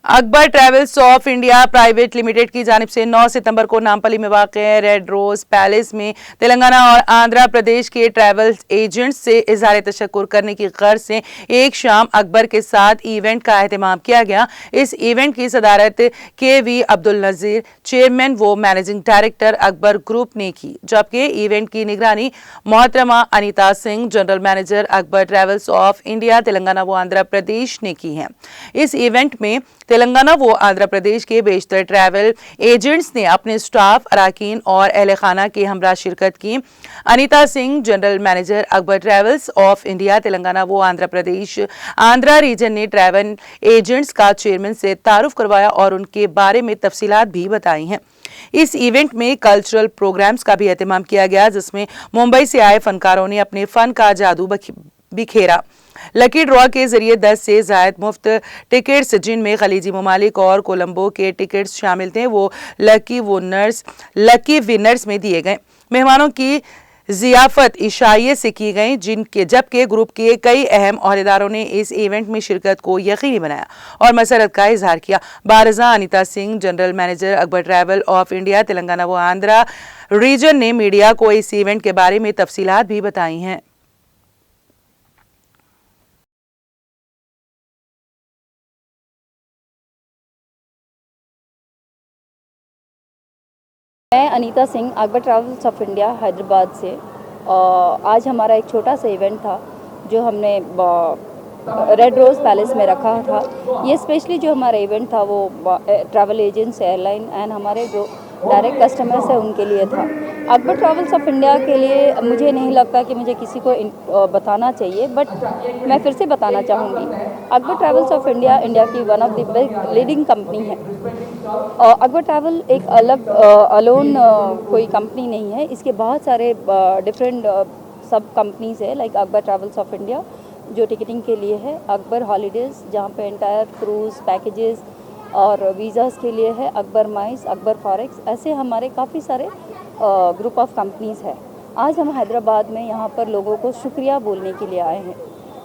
Akbar travels of India private limited की जानिब से 9 सितंबर को नामपल्ली में वाक़ रेड रोज पैलेस में तेलंगाना और आंध्र प्रदेश के ट्रैवल एजेंट्स से इज़हार तशक्कुर करने की गर्ज से एक शाम अकबर के साथ इवेंट का एहतमाम किया गया। इस इवेंट की सदारत KV अब्दुल नज़ीर चेयरमैन व मैनेजिंग डायरेक्टर अकबर ग्रुप ने की, जबकि इवेंट की निगरानी मोहतरमा Anita Singh general manager Akbar travels of India Telangana व आंध्र प्रदेश ने की है। इस इवेंट में तेलंगाना व आंध्र प्रदेश के बेशतर ट्रैवल एजेंट्स ने अपने स्टाफ, अराकीन और अहल खाना के हमरा शिरकत की। Anita Singh general manager Akbar travels of India Telangana व आंध्र प्रदेश आंध्रा रीजन ने ट्रैवल एजेंट्स का चेयरमैन से तारुफ करवाया और उनके बारे में तफसीलात भी बताई हैं। इस इवेंट में कल्चरल प्रोग्राम्स का भी एहतमाम किया गया, जिसमें मुंबई से आए फनकारों ने अपने फन का जादू बिखेरा। लकी ड्रॉ के जरिए 10 से ज्यादा मुफ्त टिकट्स, जिनमें खलीजी ममालिक और कोलंबो के टिकट्स शामिल थे, वो लकी विनर्स में दिए गए। मेहमानों की जियाफत इशाइये से की गई, जबकि ग्रुप के कई अहम ओहदेदारों ने इस इवेंट में शिरकत को यकीनी बनाया और मसरत का इजहार किया। बारजा Anita Singh general manager Akbar travel of India Telangana व आंध्रा रीजन ने मीडिया को इस इवेंट के बारे में तफसीलात भी बताई हैं। मैं Anita Singh Akbar travels of India Hyderabad से। आज हमारा एक छोटा सा इवेंट था जो हमने रेड रोज़ पैलेस में रखा था। ये स्पेशली जो हमारा इवेंट था वो ट्रैवल एजेंट्स, एयरलाइन एंड हमारे जो डायरेक्ट कस्टमर्स है उनके लिए था। अकबर ट्रैवल्स ऑफ इंडिया के लिए मुझे नहीं लगता कि मुझे किसी को बताना चाहिए, बट मैं फिर से बताना चाहूँगी। Akbar travels of India India की one of the big leading company है। अकबर ट्रैवल एक अलग अलोन कोई कंपनी नहीं है, इसके बहुत सारे डिफरेंट सब कंपनीज़ है। Like Akbar travels of India जो टिकटिंग के लिए है, अकबर हॉलीडेज़ जहाँ पे एंटायर क्रूज़ पैकेजेस और वीज़ाज़ के लिए है, अकबर माइस, अकबर फॉरेक्स, ऐसे हमारे काफ़ी सारे ग्रुप ऑफ कंपनीज़ है। आज हम हैदराबाद में यहाँ पर लोगों को शुक्रिया बोलने के लिए आए हैं।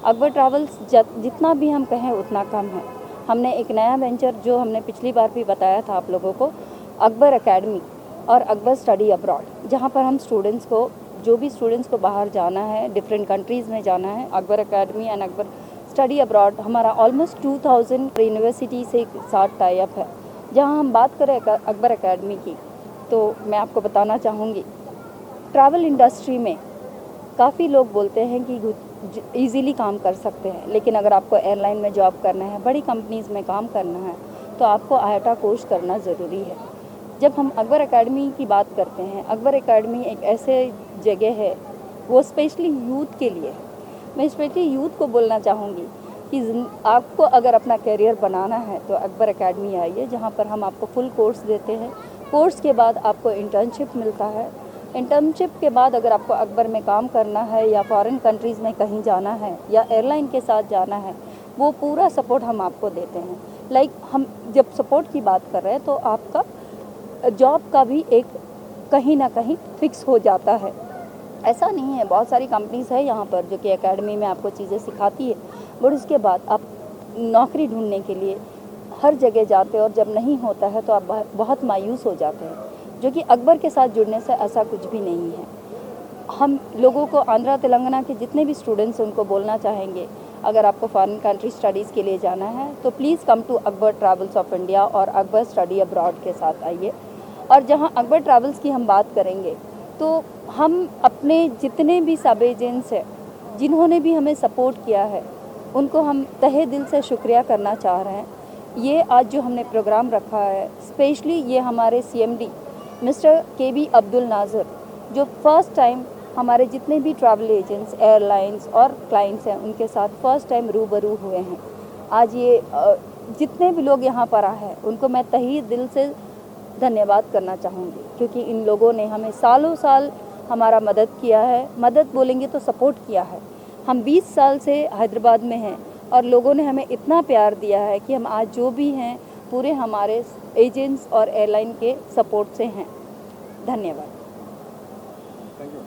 अकबर ट्रैवल्स जितना भी हम कहें उतना कम है। हमने एक नया वेंचर जो हमने पिछली बार भी बताया था आप लोगों को, अकबर एकेडमी और अकबर स्टडी अब्रॉड, जहाँ पर हम स्टूडेंट्स को, जो भी स्टूडेंट्स को बाहर जाना है, डिफरेंट कंट्रीज़ में जाना है, Akbar academy and Akbar study abroad हमारा ऑलमोस्ट 2000 यूनिवर्सिटी से साथ टाई अप है। जहाँ हम बात करें अकबर एकेडमी की, तो मैं आपको बताना चाहूँगी, ट्रैवल इंडस्ट्री में काफ़ी लोग बोलते हैं कि ईज़िली काम कर सकते हैं, लेकिन अगर आपको एयरलाइन में जॉब करना है, बड़ी कंपनीज़ में काम करना है, तो आपको IATA कोर्स करना ज़रूरी है। जब हम अकबर एकेडमी की बात करते हैं, अकबर एकेडमी एक ऐसे जगह है, वो स्पेशली यूथ के लिए है। मैं स्पेशली यूथ को बोलना चाहूँगी कि आपको अगर अपना करियर बनाना है तो अकबर एकेडमी आइए, जहाँ पर हम आपको फुल कोर्स देते हैं। कोर्स के बाद आपको इंटर्नशिप मिलता है। इंटर्नशिप के बाद अगर आपको अकबर में काम करना है या फॉरेन कंट्रीज़ में कहीं जाना है या एयरलाइन के साथ जाना है, वो पूरा सपोर्ट हम आपको देते हैं। लाइक हम जब सपोर्ट की बात कर रहे हैं तो आपका जॉब का भी एक कहीं ना कहीं फिक्स हो जाता है। ऐसा नहीं है, बहुत सारी कंपनीज़ है यहाँ पर जो कि एकेडमी में आपको चीज़ें सिखाती है, बट उसके बाद आप नौकरी ढूंढने के लिए हर जगह जाते हैं और जब नहीं होता है तो आप बहुत मायूस हो जाते हैं, जो कि अकबर के साथ जुड़ने से ऐसा कुछ भी नहीं है। हम लोगों को, आंध्रा तेलंगाना के जितने भी स्टूडेंट्स उनको बोलना चाहेंगे, अगर आपको फॉरेन कंट्री स्टडीज़ के लिए जाना है तो please come to Akbar travels of India और अकबर स्टडी अब्रॉड के साथ आइए। और जहाँ अकबर ट्रैवल्स की हम बात करेंगे तो हम अपने जितने भी सब एजेंट्स हैं जिन्होंने भी हमें सपोर्ट किया है, उनको हम तहे दिल से शुक्रिया करना चाह रहे हैं। ये आज जो हमने प्रोग्राम रखा है, स्पेशली ये हमारे CMD मिस्टर KV अब्दुल नाज़र, जो फर्स्ट टाइम हमारे जितने भी ट्रैवल एजेंट्स, एयरलाइंस और क्लाइंट्स हैं उनके साथ फर्स्ट टाइम रूबरू हुए हैं। आज ये जितने भी लोग यहाँ पर आए हैं उनको मैं तहे दिल से धन्यवाद करना चाहूँगी, क्योंकि इन लोगों ने हमें सालों साल हमारा मदद किया है। मदद बोलेंगे तो सपोर्ट किया है। हम 20 साल से हैदराबाद में हैं और लोगों ने हमें इतना प्यार दिया है कि हम आज जो भी हैं पूरे हमारे एजेंट्स और एयरलाइन के सपोर्ट से हैं। धन्यवाद।